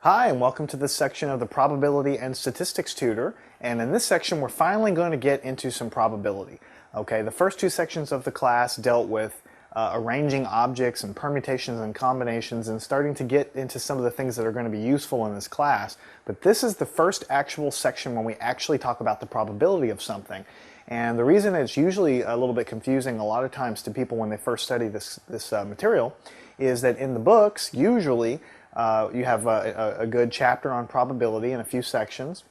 Hi, and welcome to this section of the Probability and Statistics Tutor. And in this section, we're finally going to get into some probability. Okay, the first two sections of the class dealt with arranging objects and permutations and combinations and starting to get into some of the things that are going to be useful in this class. But this is the first actual section when we actually talk about the probability of something. And the reason it's usually a little bit confusing a lot of times to people when they first study this material is that in the books, usually, you have a good chapter on probability in a few sections,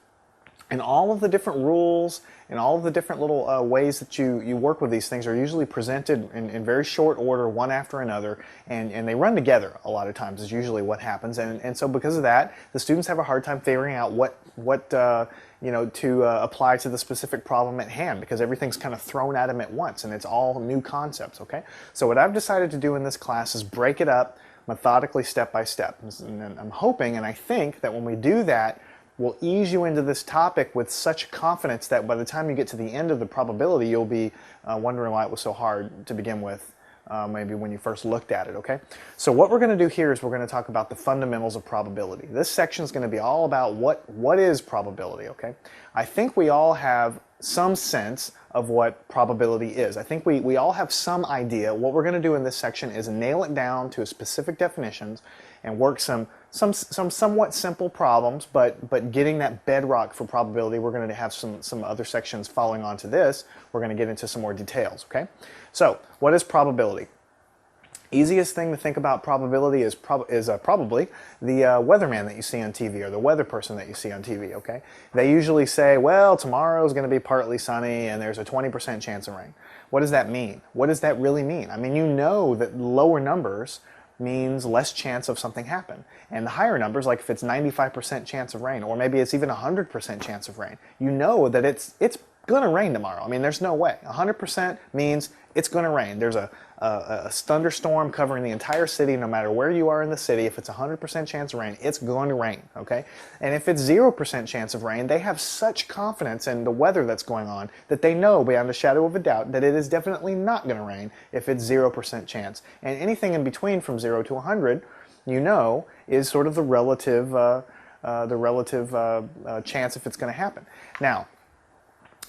and all of the different rules and all of the different little ways that you work with these things are usually presented in very short order, one after another, and they run together a lot of times is usually what happens. And so because of that, the students have a hard time figuring out what to apply to the specific problem at hand, because everything's kind of thrown at them at once and it's all new concepts. Okay, so what I've decided to do in this class is break it up methodically, step by step. And I'm hoping and I think that when we do that, we'll ease you into this topic with such confidence that by the time you get to the end of the probability, you'll be wondering why it was so hard to begin with, maybe when you first looked at it, okay? So what we're going to do here is we're going to talk about the fundamentals of probability. This section is going to be all about what is probability, okay? I think we all have some sense of what probability is. I think we all have some idea. What we're going to do in this section is nail it down to specific definitions and work some somewhat simple problems, but getting that bedrock for probability. We're going to have some other sections following on to this. We're going to get into some more details, okay? So, what is probability? Easiest thing to think about probability is probably the weatherman that you see on TV, or the weather person that you see on TV, okay? They usually say, well, tomorrow is going to be partly sunny and there's a 20% chance of rain. What does that mean? What does that really mean? I mean, you know that lower numbers means less chance of something happen. And the higher numbers, like if it's 95% chance of rain, or maybe it's even 100% chance of rain, you know that it's going to rain tomorrow. I mean, there's no way. 100% means it's going to rain. There's a thunderstorm covering the entire city. No matter where you are in the city, if it's 100% chance of rain, it's going to rain, okay? And if it's 0% chance of rain, they have such confidence in the weather that's going on that they know beyond a shadow of a doubt that it is definitely not going to rain if it's 0% chance. And anything in between from 0 to 100, you know, is sort of the relative chance if it's going to happen. Now,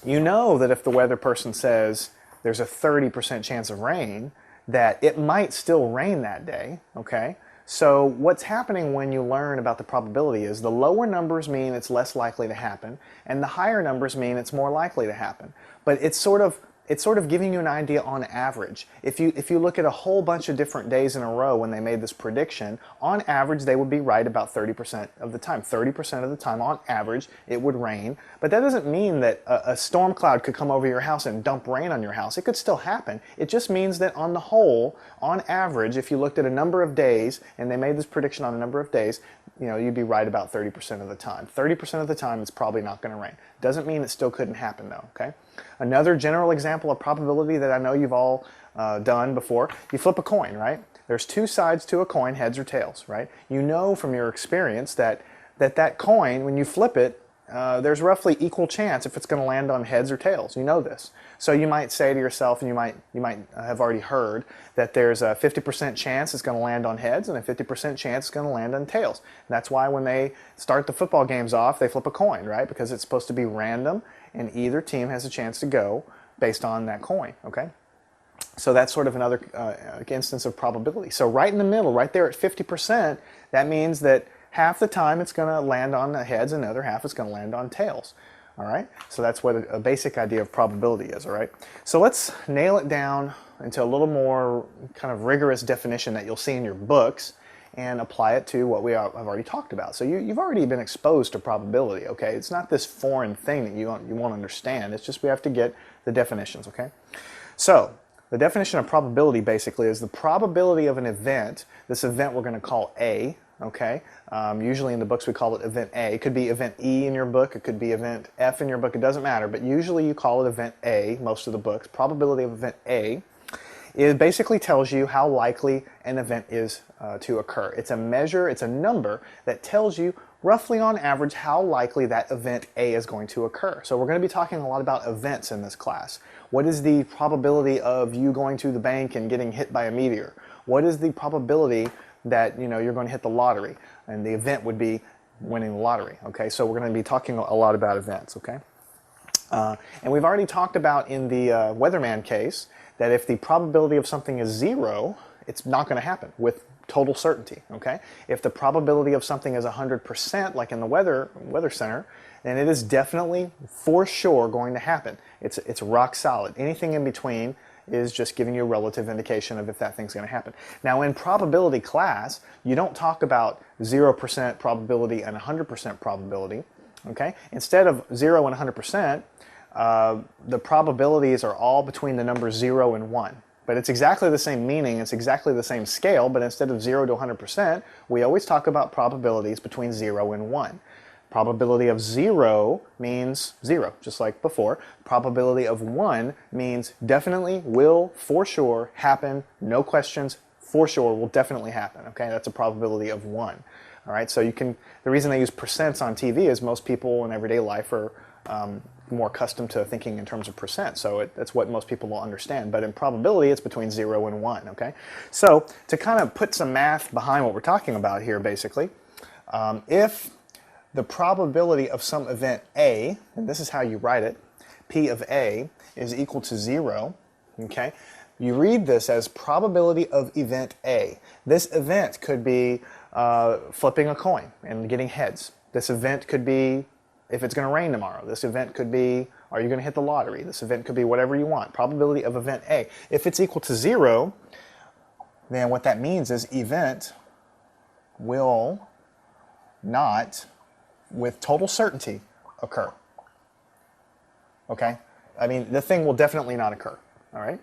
you know that if the weather person says there's a 30% chance of rain, that it might still rain that day, okay? So what's happening when you learn about the probability is the lower numbers mean it's less likely to happen, and the higher numbers mean it's more likely to happen. But it's sort of giving you an idea on average. If you look at a whole bunch of different days in a row when they made this prediction, on average they would be right about 30% of the time. 30% of the time on average it would rain. But that doesn't mean that a storm cloud could come over your house and dump rain on your house. It could still happen. It just means that on the whole, on average, if you looked at a number of days and they made this prediction on a number of days, you know, you'd be right about 30% of the time. 30% of the time it's probably not going to rain. Doesn't mean it still couldn't happen though, okay? Another general example of probability that I know you've all done before, you flip a coin, right? There's two sides to a coin, heads or tails, right? You know from your experience that coin, when you flip it, there's roughly equal chance if it's going to land on heads or tails. You know this. So you might say to yourself, and you might have already heard, that there's a 50% chance it's going to land on heads and a 50% chance it's going to land on tails. And that's why when they start the football games off, they flip a coin, right? Because it's supposed to be random, and either team has a chance to go based on that coin, okay? So that's sort of another instance of probability. So right in the middle, right there at 50%, that means that half the time it's going to land on the heads and the other half it's going to land on tails. All right? So that's what a basic idea of probability is, all right? So let's nail it down into a little more kind of rigorous definition that you'll see in your books and apply it to what I've already talked about. So you've already been exposed to probability, okay? It's not this foreign thing that you won't understand. It's just we have to get the definitions, okay? So the definition of probability basically is the probability of an event. This event we're going to call A, okay? Usually in the books we call it event A. It could be event E in your book. It could be event F in your book. It doesn't matter, but usually you call it event A, most of the books. Probability of event A. It basically tells you how likely an event is to occur. It's a measure, it's a number that tells you roughly on average how likely that event A is going to occur. So we're going to be talking a lot about events in this class. What is the probability of you going to the bank and getting hit by a meteor? What is the probability that you're going to hit the lottery? and the event would be winning the lottery. Okay, so we're going to be talking a lot about events. Okay, and we've already talked about in the weatherman case that if the probability of something is 0, it's not going to happen with total certainty. Okay, if the probability of something is 100%, like in the weather center, then it is definitely for sure going to happen. It's rock solid. Anything in between is just giving you a relative indication of if that thing's going to happen. Now in probability class, you don't talk about 0% probability and 100% probability. Okay? Instead of 0 and 100%, the probabilities are all between the numbers 0 and 1. But it's exactly the same meaning, it's exactly the same scale, but instead of 0 to 100%, we always talk about probabilities between 0 and 1. Probability of 0 means 0, just like before. Probability of 1 means definitely, will, for sure, happen, no questions, for sure, will definitely happen. Okay, that's a probability of 1. All right, so the reason they use percents on TV is most people in everyday life are more accustomed to thinking in terms of percent, so that's what most people will understand. But in probability, it's between 0 and 1. Okay, so to kind of put some math behind what we're talking about here, basically, if the probability of some event A, and this is how you write it, P of A is equal to 0, okay? You read this as probability of event A. This event could be flipping a coin and getting heads. This event could be if it's going to rain tomorrow. This event could be, are you going to hit the lottery? This event could be whatever you want. Probability of event A. If it's equal to 0, then what that means is event will not, with total certainty, occur. Okay? I mean, the thing will definitely not occur. All right?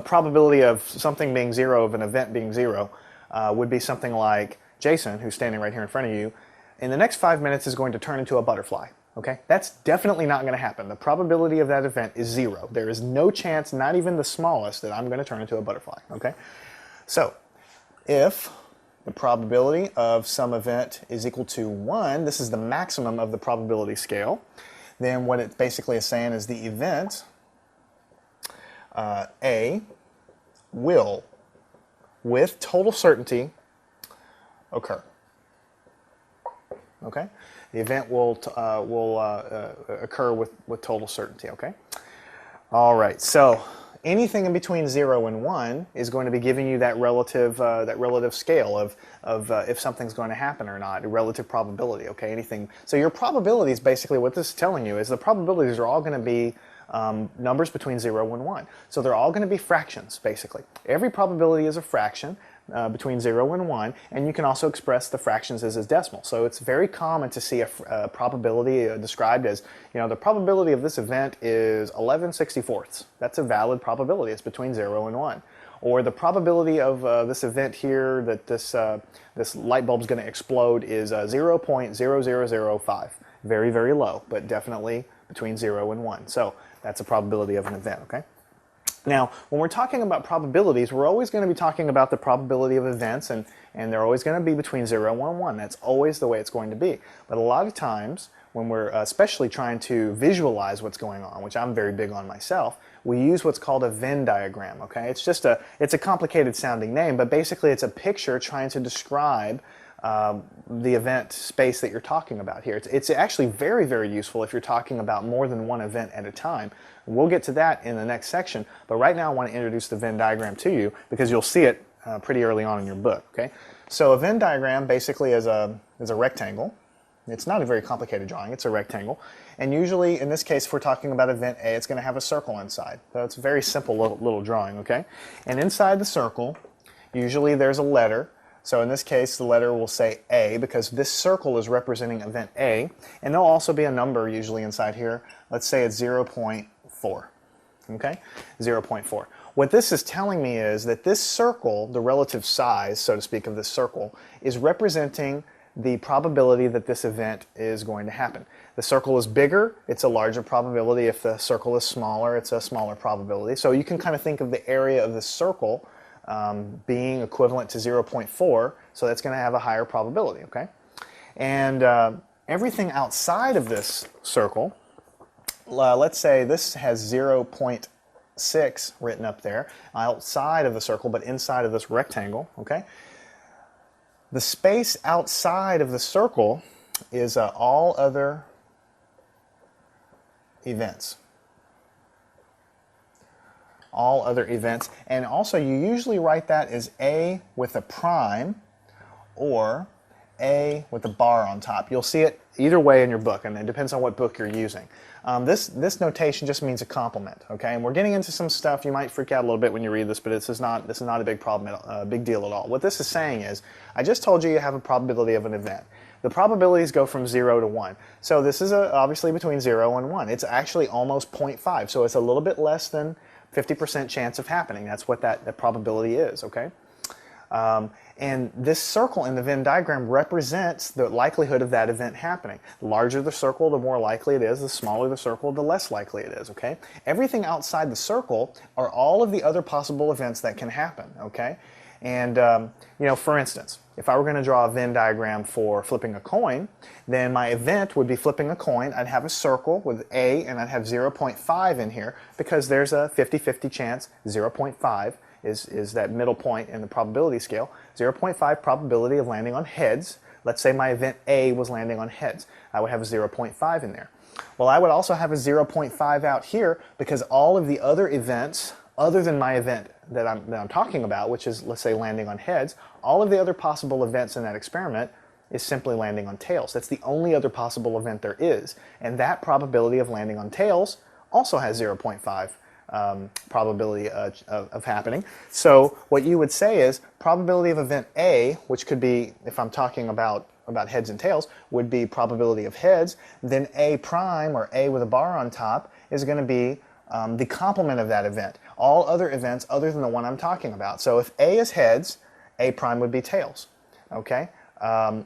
Probability of something being 0, of an event being 0, would be something like Jason, who's standing right here in front of you, in the next 5 minutes is going to turn into a butterfly. Okay? That's definitely not going to happen. The probability of that event is 0. There is no chance, not even the smallest, that I'm going to turn into a butterfly. Okay? So, if the probability of some event is equal to 1, this is the maximum of the probability scale, then what it basically is saying is the event A will, with total certainty, occur. Okay? The event will occur with total certainty. Okay? All right, so anything in between 0 and 1 is going to be giving you that relative scale of if something's going to happen or not, a relative probability. Okay, anything. So your probabilities, basically what this is telling you is the probabilities are all going to be numbers between 0 and 1. So they're all going to be fractions, basically. Every probability is a fraction between 0 and 1, and you can also express the fractions as decimal. So it's very common to see a probability described as, the probability of this event is 11/64. That's a valid probability. It's between 0 and 1. Or the probability of this event here, that this light bulb is going to explode, is 0.0005. Very, very low, but definitely between 0 and 1. So that's a probability of an event, okay? Now, when we're talking about probabilities, we're always going to be talking about the probability of events, and they're always going to be between 0 and 1. That's always the way it's going to be. But a lot of times, when we're especially trying to visualize what's going on, which I'm very big on myself, we use what's called a Venn diagram, okay? It's a complicated sounding name, but basically it's a picture trying to describe the event space that you're talking about here. It's actually very, very useful if you're talking about more than one event at a time. We'll get to that in the next section, but right now I want to introduce the Venn diagram to you because you'll see it pretty early on in your book. Okay, so a Venn diagram basically is a rectangle. It's not a very complicated drawing, it's a rectangle. And usually, in this case, if we're talking about event A, it's going to have a circle inside. So it's a very simple little drawing, okay? And inside the circle, usually there's a letter. So in this case, the letter will say A because this circle is representing event A. And there'll also be a number usually inside here. Let's say it's 0.4, okay? 0.4. What this is telling me is that this circle, the relative size, so to speak, of this circle, is representing the probability that this event is going to happen. The circle is bigger, it's a larger probability. If the circle is smaller, it's a smaller probability. So you can kind of think of the area of the circle being equivalent to 0.4, so that's going to have a higher probability, okay? And everything outside of this circle, let's say this has 0.6 written up there, outside of the circle, but inside of this rectangle, okay? The space outside of the circle is all other events. All other events. And also you usually write that as A with a prime or A with a bar on top. You'll see it either way in your book, and it depends on what book you're using. This notation just means a complement, okay? And we're getting into some stuff. You might freak out a little bit when you read this, but this is not a big problem, big deal at all. What this is saying is, I just told you have a probability of an event. The probabilities go from 0 to 1. So this is obviously between 0 and 1. It's actually almost 0.5, so it's a little bit less than 50% chance of happening. That's what that probability is, okay? And this circle in the Venn diagram represents the likelihood of that event happening. The larger the circle, the more likely it is. The smaller the circle, the less likely it is, okay? Everything outside the circle are all of the other possible events that can happen, okay? And, you know, for instance, if I were going to draw a Venn diagram for flipping a coin, then my event would be flipping a coin. I'd have a circle with A, and I'd have 0.5 in here because there's a 50-50 chance. 0.5 is that middle point in the probability scale. 0.5 probability of landing on heads. Let's say my event A was landing on heads. I would have a 0.5 in there. Well, I would also have a 0.5 out here because all of the other events other than my event that I'm talking about, which is, let's say, landing on heads, all of the other possible events in that experiment is simply landing on tails. That's the only other possible event there is. And that probability of landing on tails also has 0.5 probability of happening. So what you would say is probability of event A, which could be, if I'm talking about heads and tails, would be probability of heads. Then A prime, or A with a bar on top, is going to be the complement of that event. All other events other than the one I'm talking about. So if A is heads, A prime would be tails. Okay?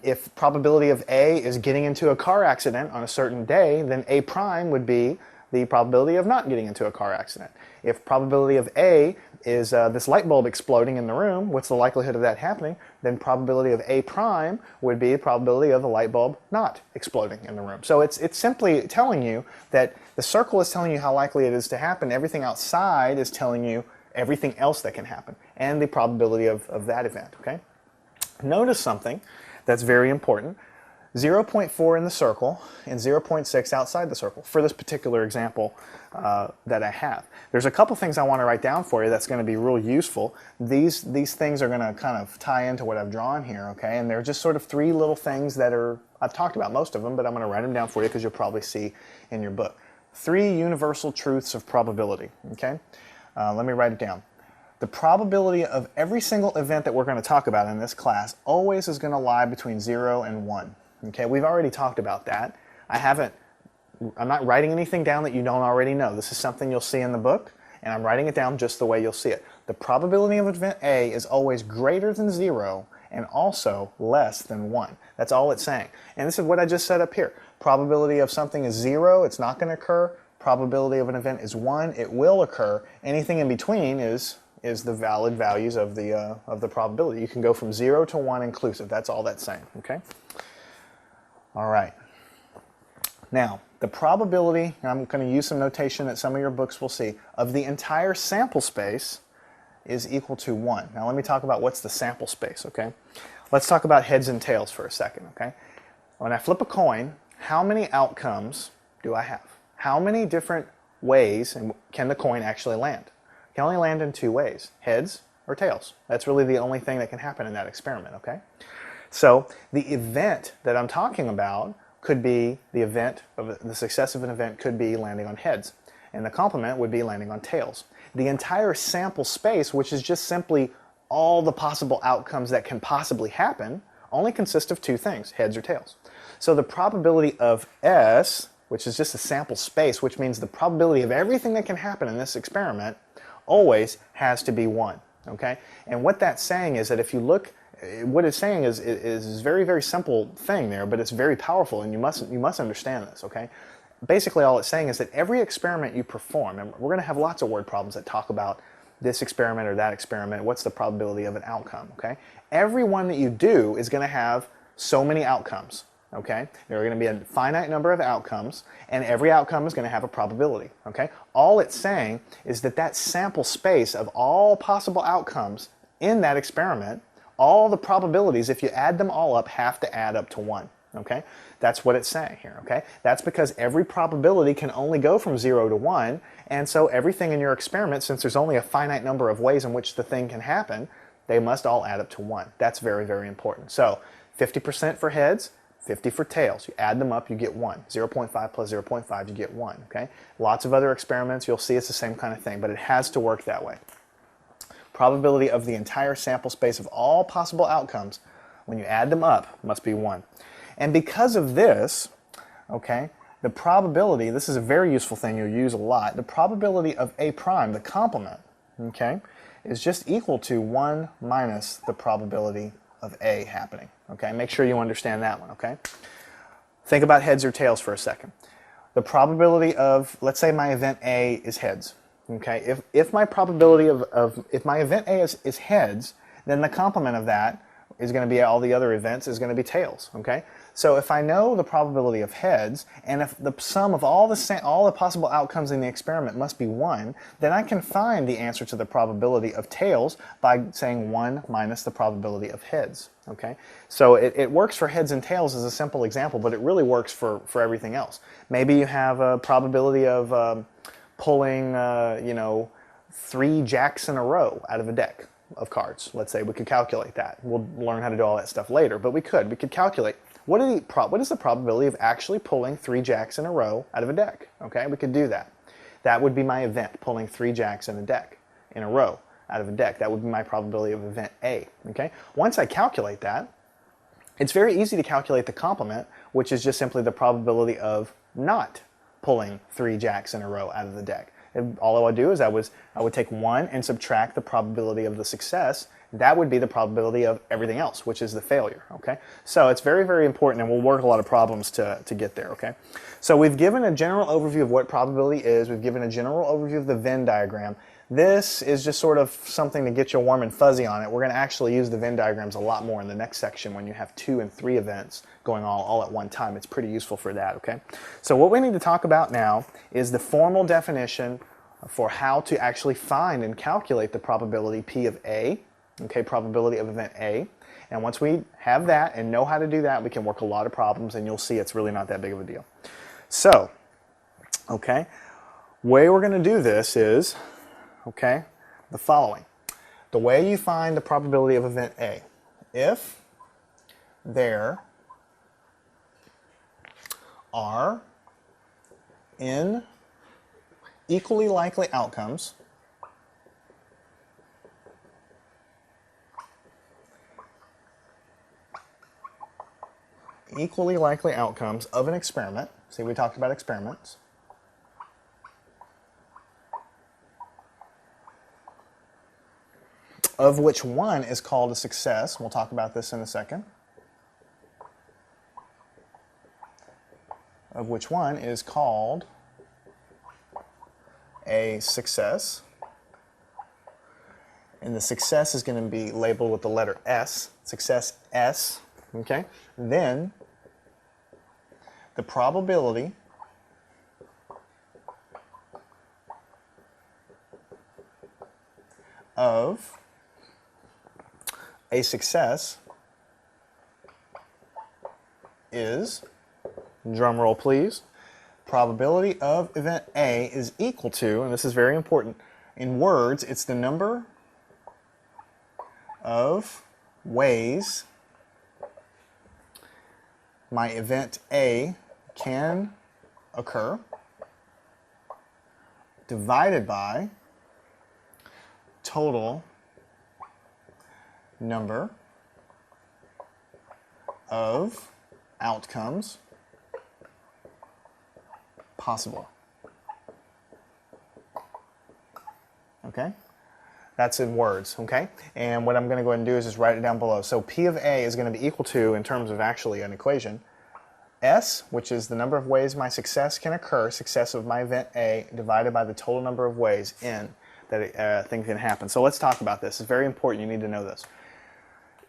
If probability of A is getting into a car accident on a certain day, then A prime would be the probability of not getting into a car accident. If probability of A is this light bulb exploding in the room, what's the likelihood of that happening? Then probability of A prime would be the probability of the light bulb not exploding in the room. So it's simply telling you that the circle is telling you how likely it is to happen. Everything outside is telling you everything else that can happen and the probability of that event. Okay? Notice something that's very important. 0.4 in the circle and 0.6 outside the circle for this particular example that I have. There's a couple things I want to write down for you that's going to be real useful. These things are going to kind of tie into what I've drawn here, okay? And they're just sort of three little things that I've talked about most of them, but I'm going to write them down for you because you'll probably see in your book. 3 universal truths of probability, okay? Let me write it down. The probability of every single event that we're going to talk about in this class always is going to lie between 0 and 1. Okay, we've already talked about that. I'm not writing anything down that you don't already know. This is something you'll see in the book, and I'm writing it down just the way you'll see it. The probability of event A is always greater than 0 and also less than 1. That's all it's saying. And this is what I just set up here. Probability of something is 0, it's not going to occur. Probability of an event is 1, it will occur. Anything in between is the valid values of the probability. You can go from 0 to 1 inclusive. That's all that's saying. Okay? All right. Now, the probability, and I'm going to use some notation that some of your books will see, of the entire sample space is equal to 1. Now let me talk about what's the sample space, okay? Let's talk about heads and tails for a second, okay? When I flip a coin, how many outcomes do I have? How many different ways can the coin actually land? It can only land in 2 ways, heads or tails. That's really the only thing that can happen in that experiment, okay? So the event that I'm talking about could be the success of an event could be landing on heads, and the complement would be landing on tails. The entire sample space, which is just simply all the possible outcomes that can possibly happen, only consists of 2 things, heads or tails. So the probability of S, which is just a sample space, which means the probability of everything that can happen in this experiment, always has to be 1. Okay? And what that's saying is that if you look, what it's saying is a very, very simple thing there, but it's very powerful, and you must understand this, okay? Basically, all it's saying is that every experiment you perform, and we're going to have lots of word problems that talk about this experiment or that experiment, what's the probability of an outcome, okay? Every one that you do is going to have so many outcomes, okay? There are going to be a finite number of outcomes, and every outcome is going to have a probability, okay? All it's saying is that that sample space of all possible outcomes in that experiment all the probabilities, if you add them all up, have to add up to 1. Okay, that's what it's saying here. Okay, that's because every probability can only go from 0 to 1, and so everything in your experiment, since there's only a finite number of ways in which the thing can happen, they must all add up to 1. That's very, very important. So 50% for heads, 50 for tails. You add them up, you get 1. 0.5 plus 0.5, you get 1. Okay, lots of other experiments, you'll see it's the same kind of thing, but it has to work that way. Probability of the entire sample space of all possible outcomes, when you add them up, must be 1. And because of this, okay, the probability, this is a very useful thing you'll use a lot, the probability of A prime, the complement, okay, is just equal to 1 minus the probability of A happening. Okay, make sure you understand that one, okay? Think about heads or tails for a second. The probability of, let's say my event A is heads, okay? If my probability if my event A is heads, then the complement of that is going to be all the other events is going to be tails, okay? So if I know the probability of heads, and if the sum of all the possible outcomes in the experiment must be 1, then I can find the answer to the probability of tails by saying 1 minus the probability of heads, okay? So it works for heads and tails as a simple example, but it really works for everything else. Maybe you have a probability of pulling, you know, 3 jacks in a row out of a deck of cards. Let's say we could calculate that. We'll learn how to do all that stuff later, but we could calculate what is the probability of actually pulling 3 jacks in a row out of a deck. Okay, we could do that. That would be my event, pulling 3 jacks in a row out of a deck. That would be my probability of event A. Okay, once I calculate that, it's very easy to calculate the complement, which is just simply the probability of not pulling 3 jacks in a row out of the deck. All I would do is I would take 1 and subtract the probability of the success. That would be the probability of everything else, which is the failure. Okay, so it's very, very important, and we'll work a lot of problems to get there. Okay, so we've given a general overview of what probability is. We've given a general overview of the Venn diagram. This is just sort of something to get you warm and fuzzy on it. We're going to actually use the Venn diagrams a lot more in the next section when you have 2 and 3 events going all at one time. It's pretty useful for that, okay? So what we need to talk about now is the formal definition for how to actually find and calculate the probability P of A, okay, probability of event A. And once we have that and know how to do that, we can work a lot of problems, and you'll see it's really not that big of a deal. So, okay, way we're going to do this is, okay, the following. The way you find the probability of event A, if there are n equally likely outcomes of an experiment. See, we talked about experiments. Of which one is called a success. We'll talk about this in a second. Of which one is called a success. And the success is going to be labeled with the letter S, success S, okay? Then the probability of a success is, drum roll please, probability of event A is equal to, and this is very important, in words, it's the number of ways my event A can occur divided by total number of outcomes possible. Okay? That's in words, okay? And what I'm going to go ahead and do is just write it down below. So P of A is going to be equal to, in terms of actually an equation, S, which is the number of ways my success can occur, success of my event A, divided by the total number of ways, N, that thing can happen. So let's talk about this. It's very important. You need to know this.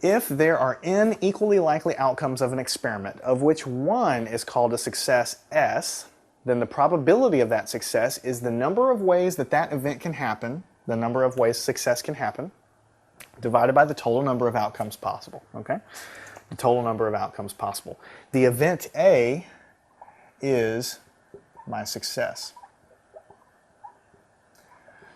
If there are n equally likely outcomes of an experiment, of which one is called a success S, then the probability of that success is the number of ways that that event can happen, the number of ways success can happen, divided by the total number of outcomes possible, okay? The total number of outcomes possible. The event A is my success.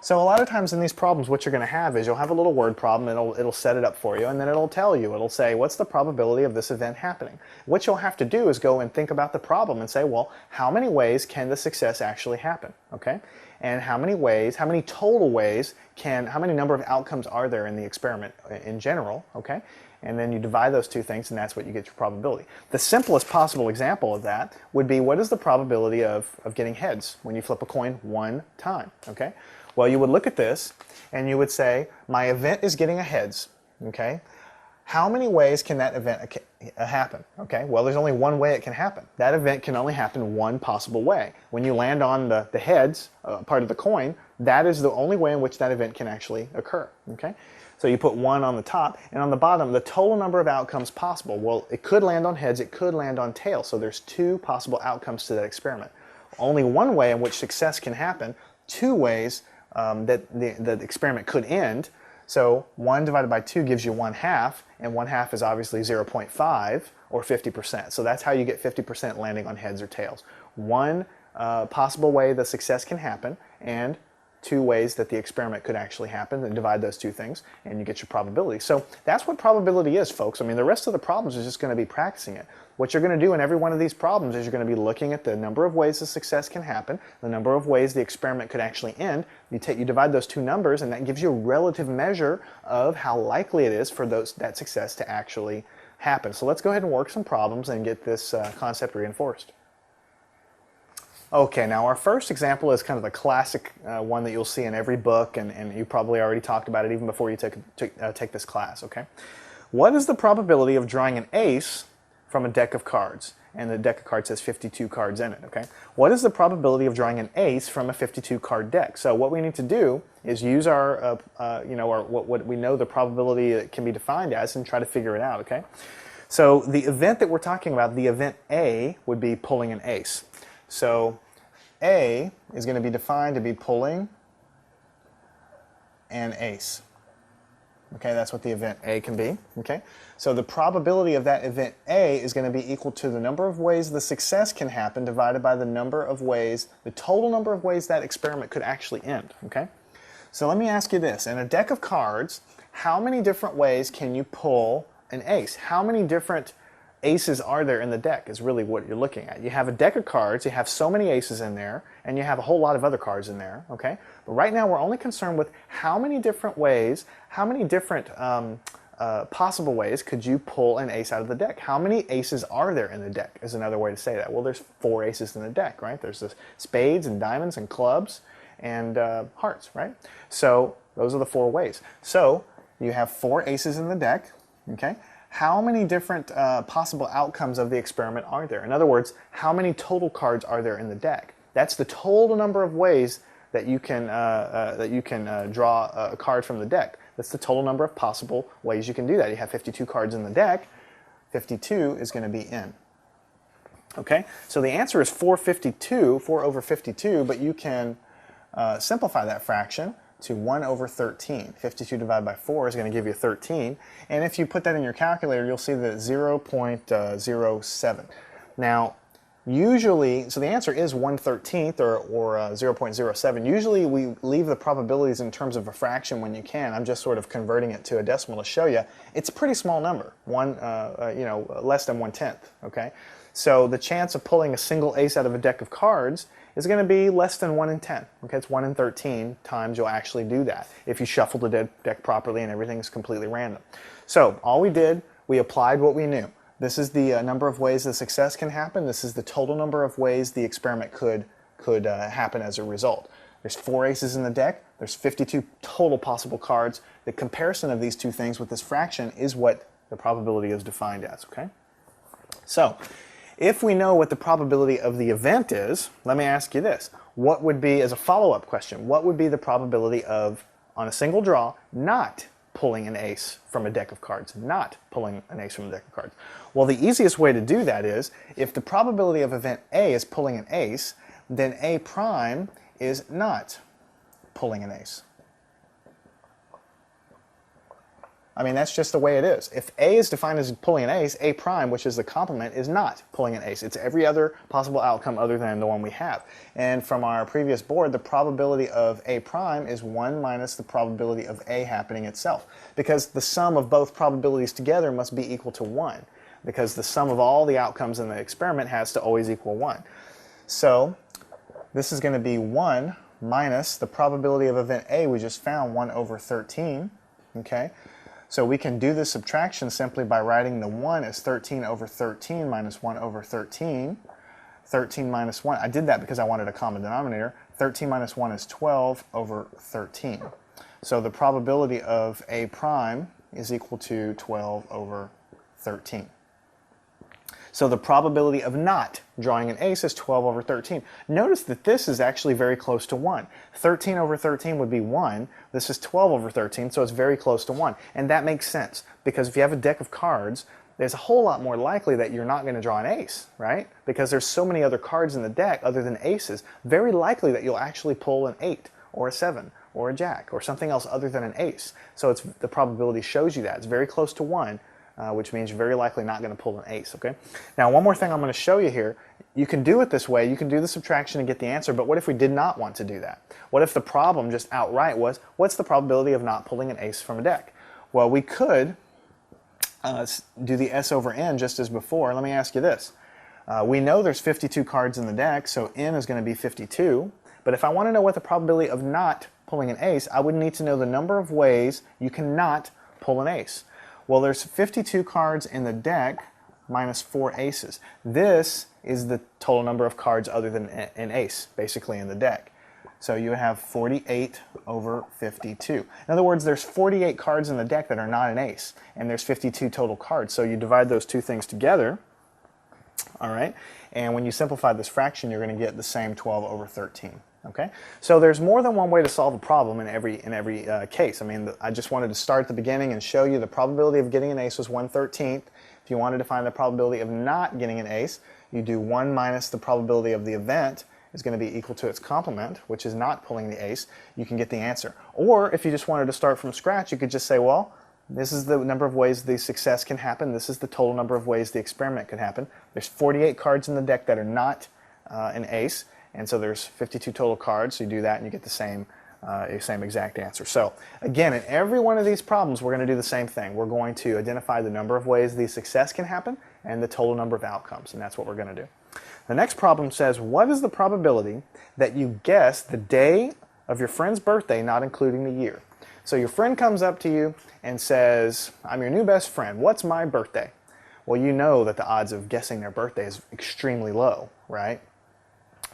So a lot of times in these problems, what you're going to have is you'll have a little word problem, it'll set it up for you, and then it'll tell you, it'll say, what's the probability of this event happening? What you'll have to do is go and think about the problem and say, well, how many ways can the success actually happen, okay? And how many ways, how many total ways how many number of outcomes are there in the experiment in general, okay? And then you divide those two things, and that's what you get your probability. The simplest possible example of that would be, what is the probability of getting heads when you flip a coin one time, okay? Well, you would look at this and you would say, my event is getting a heads, okay? How many ways can that event happen, okay? Well, there's only one way it can happen. That event can only happen one possible way. When you land on the heads part of the coin, that is the only way in which that event can actually occur, okay? So you put 1 on the top, and on the bottom, the total number of outcomes possible. Well, it could land on heads, it could land on tails, so there's 2 possible outcomes to that experiment. Only one way in which success can happen, 2 ways that the experiment could end. So 1 divided by 2 gives you 1/2, and 1/2 is obviously 0.5 or 50%. So that's how you get 50% landing on heads or tails. One possible way the success can happen, and 2 ways that the experiment could actually happen, and divide those 2 things, and you get your probability. So that's what probability is, folks. I mean, the rest of the problems is just going to be practicing it. What you're going to do in every one of these problems is you're going to be looking at the number of ways the success can happen, the number of ways the experiment could actually end. You divide those 2 numbers, and that gives you a relative measure of how likely it is for that success to actually happen. So let's go ahead and work some problems and get this concept reinforced. Okay, now our first example is kind of the classic one that you'll see in every book, and you probably already talked about it even before you take this class, okay? What is the probability of drawing an ace from a deck of cards? And the deck of cards has 52 cards in it, okay? What is the probability of drawing an ace from a 52 card deck? So what we need to do is use our, what we know the probability can be defined as, and try to figure it out, okay? So the event that we're talking about, the event A, would be pulling an ace. So A is going to be defined to be pulling an ace. Okay, that's what the event A can be. Okay, so the probability of that event A is going to be equal to the number of ways the success can happen divided by the number of ways, the total number of ways that experiment could actually end. Okay, so let me ask you this. In a deck of cards, how many different ways can you pull an ace? How many different aces are there in the deck is really what you're looking at. You have a deck of cards, you have so many aces in there, and you have a whole lot of other cards in there, okay? But right now we're only concerned with how many different ways, how many different possible ways could you pull an ace out of the deck? How many aces are there in the deck is another way to say that. Well, there's 4 aces in the deck, right? There's the spades and diamonds and clubs and hearts, right? So those are the 4 ways. So you have 4 aces in the deck, okay? How many different possible outcomes of the experiment are there? In other words, how many total cards are there in the deck? That's the total number of ways that you can draw a card from the deck. That's the total number of possible ways you can do that. You have 52 cards in the deck. 52 is going to be in. Okay, so the answer is 452, 4 over 52, but you can simplify that fraction to 1 over 13. 52 divided by 4 is going to give you 13. And if you put that in your calculator, you'll see that 0.07. Now, usually, so the answer is 1/13 or 0.07. Usually we leave the probabilities in terms of a fraction when you can. I'm just sort of converting it to a decimal to show you. It's a pretty small number, less than 1/10, okay? So the chance of pulling a single ace out of a deck of cards is going to be less than 1 in 10. Okay, it's 1 in 13 times you'll actually do that if you shuffle the deck properly and everything is completely random. So all we did, we applied what we knew. This is the number of ways the success can happen. This is the total number of ways the experiment could happen as a result. There's 4 aces in the deck. There's 52 total possible cards. The comparison of these 2 things with this fraction is what the probability is defined as. Okay. So if we know what the probability of the event is, let me ask you this. What would be, as a follow-up question, what would be the probability of, on a single draw, not pulling an ace from a deck of cards? Not pulling an ace from a deck of cards. Well, the easiest way to do that is, if the probability of event A is pulling an ace, then A prime is not pulling an ace. I mean, that's just the way it is. If A is defined as pulling an ace, A prime, which is the complement, is not pulling an ace. It's every other possible outcome other than the one we have. And from our previous board, the probability of A prime is 1 minus the probability of A happening itself, because the sum of both probabilities together must be equal to 1, because the sum of all the outcomes in the experiment has to always equal 1. So this is going to be 1 minus the probability of event A we just found, 1 over 13. Okay? So we can do this subtraction simply by writing the 1 as 13 over 13 minus 1 over 13. 13 minus 1, I did that because I wanted a common denominator. 13 minus 1 is 12 over 13. So the probability of A prime is equal to 12 over 13. So the probability of not drawing an ace is 12 over 13. Notice that this is actually very close to 1. 13 over 13 would be 1. This is 12 over 13, so it's very close to 1. And that makes sense, because if you have a deck of cards, there's a whole lot more likely that you're not going to draw an ace, right? Because there's so many other cards in the deck other than aces, very likely that you'll actually pull an 8 or a 7 or a jack or something else other than an ace. So the probability shows you that. It's very close to 1. Which means you're very likely not going to pull an ace, okay? Now, one more thing I'm going to show you here. You can do it this way. You can do the subtraction and get the answer, but what if we did not want to do that? What if the problem just outright was, what's the probability of not pulling an ace from a deck? Well, we could do the S over N just as before. Let me ask you this. We know there's 52 cards in the deck, so N is going to be 52. But if I want to know what the probability of not pulling an ace, I would need to know the number of ways you cannot pull an ace. Well, there's 52 cards in the deck minus 4 aces. This is the total number of cards other than an ace, basically, in the deck. So you have 48 over 52. In other words, there's 48 cards in the deck that are not an ace, and there's 52 total cards. So you divide those two things together, all right? And when you simplify this fraction, you're going to get the same 12 over 13. Okay, so there's more than one way to solve a problem in every case. I mean, I just wanted to start at the beginning and show you the probability of getting an ace was 1/13. If you wanted to find the probability of not getting an ace, you do 1 minus the probability of the event is going to be equal to its complement, which is not pulling the ace. You can get the answer. Or if you just wanted to start from scratch, you could just say, well, this is the number of ways the success can happen. This is the total number of ways the experiment could happen. There's 48 cards in the deck that are not an ace. And so there's 52 total cards, so you do that and you get the same exact answer. So again, in every one of these problems, we're going to do the same thing. We're going to identify the number of ways the success can happen and the total number of outcomes, and that's what we're going to do. The next problem says, what is the probability that you guess the day of your friend's birthday, not including the year? So your friend comes up to you and says, I'm your new best friend. What's my birthday? Well, you know that the odds of guessing their birthday is extremely low, right?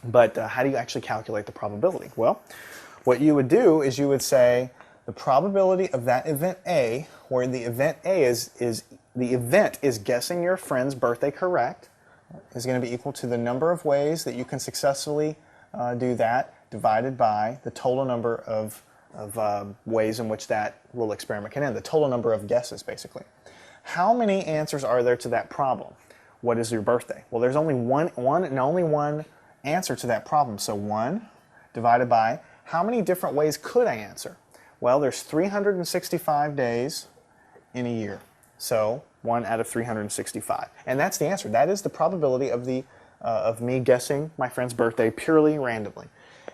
But how do you actually calculate the probability? Well, what you would do is you would say the probability of that event A, where the event A is the event is guessing your friend's birthday correct, is going to be equal to the number of ways that you can successfully do that divided by the total number of ways in which that little experiment can end, the total number of guesses, basically. How many answers are there to that problem? What is your birthday? Well, there's only one and only one answer to that problem. So 1 divided by how many different ways could I answer? Well, there's 365 days in a year. So 1 out of 365. And that's the answer. That is the probability of me guessing my friend's birthday purely randomly.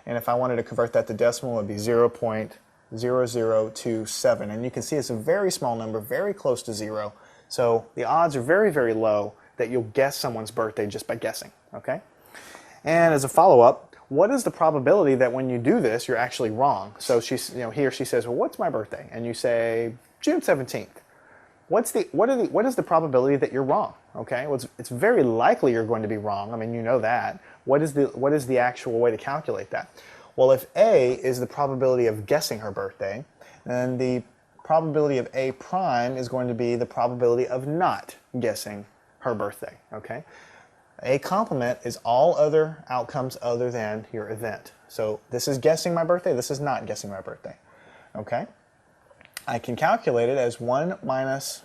And if I wanted to convert that to decimal, it would be 0.0027. And you can see it's a very small number, very close to 0. So the odds are very, very low that you'll guess someone's birthday just by guessing. Okay? And as a follow-up, what is the probability that when you do this, you're actually wrong? So he or she says, well, what's my birthday? And you say, June 17th. What is the probability that you're wrong? Okay, well, it's very likely you're going to be wrong. I mean, you know that. What is the actual way to calculate that? Well, if A is the probability of guessing her birthday, then the probability of A prime is going to be the probability of not guessing her birthday. Okay. A complement is all other outcomes other than your event. So this is guessing my birthday, this is not guessing my birthday. Okay? I can calculate it as 1 minus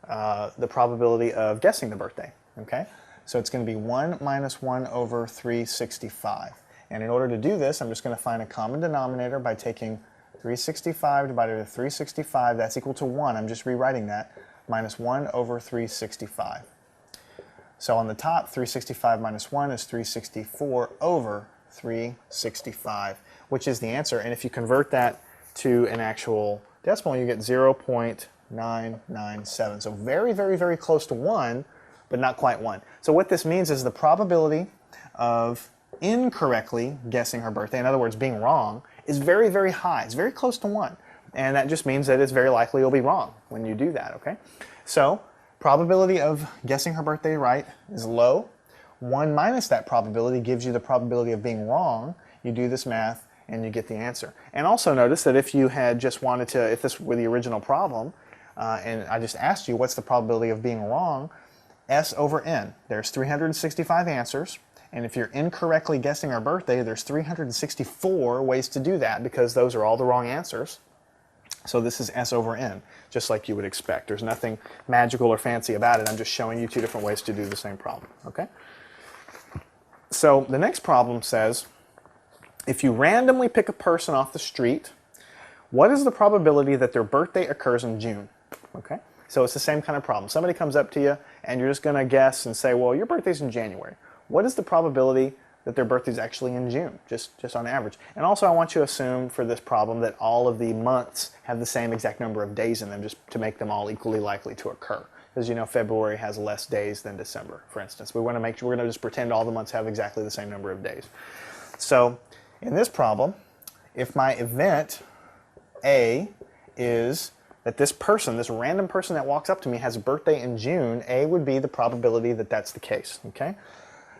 the probability of guessing the birthday. Okay? So it's going to be 1 minus 1 over 365. And in order to do this, I'm just going to find a common denominator by taking 365 divided by 365, that's equal to 1. I'm just rewriting that. Minus 1 over 365. So on the top, 365 minus 1 is 364 over 365, which is the answer. And if you convert that to an actual decimal, you get 0.997. So very, very, very close to 1, but not quite 1. So what this means is the probability of incorrectly guessing her birthday, in other words, being wrong, is very, very high. It's very close to 1. And that just means that it's very likely you'll be wrong when you do that, okay? So probability of guessing her birthday right is low. 1 minus that probability gives you the probability of being wrong. You do this math and you get the answer. And also notice that if you had just wanted to, if this were the original problem, and I just asked you what's the probability of being wrong, S over N. There's 365 answers. And if you're incorrectly guessing her birthday, there's 364 ways to do that because those are all the wrong answers. So this is S over N, just like you would expect. There's nothing magical or fancy about it. I'm just showing you two different ways to do the same problem, okay? So the next problem says, if you randomly pick a person off the street, what is the probability that their birthday occurs in June? Okay? So it's the same kind of problem. Somebody comes up to you and you're just going to guess and say, well, your birthday's in January. What is the probability that their birthday is actually in June, just on average? And also I want you to assume for this problem that all of the months have the same exact number of days in them, just to make them all equally likely to occur. Because you know February has less days than December, for instance. We want to make sure we're going to just pretend all the months have exactly the same number of days. So in this problem, if my event A is that this person, this random person that walks up to me has a birthday in June, A would be the probability that that's the case, okay?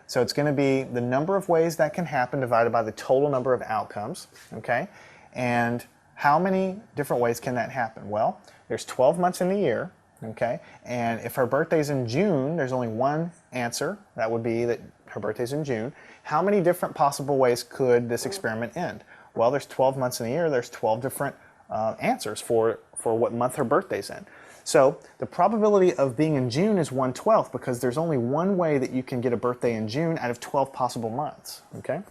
So it's going to be the number of ways that can happen divided by the total number of outcomes, okay? And how many different ways can that happen? Well, there's 12 months in the year, okay? And if her birthday's in June, there's only one answer. That would be that her birthday's in June. How many different possible ways could this experiment end? Well, there's 12 months in the year. There's 12 different answers for what month her birthday's in. So the probability of being in June is 1/12 because there's only one way that you can get a birthday in June out of 12 possible months, okay?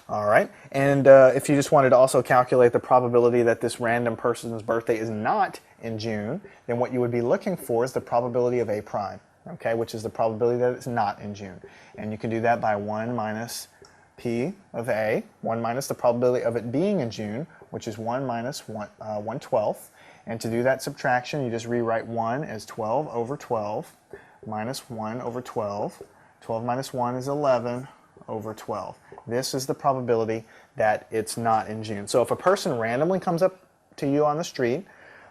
All right, and if you just wanted to also calculate the probability that this random person's birthday is not in June, then what you would be looking for is the probability of A prime, okay, which is the probability that it's not in June. And you can do that by 1 minus P of A, 1 minus the probability of it being in June, which is 1 minus 1/12. And to do that subtraction, you just rewrite 1 as 12 over 12 minus 1 over 12. 12 minus 1 is 11 over 12. This is the probability that it's not in June. So if a person randomly comes up to you on the street,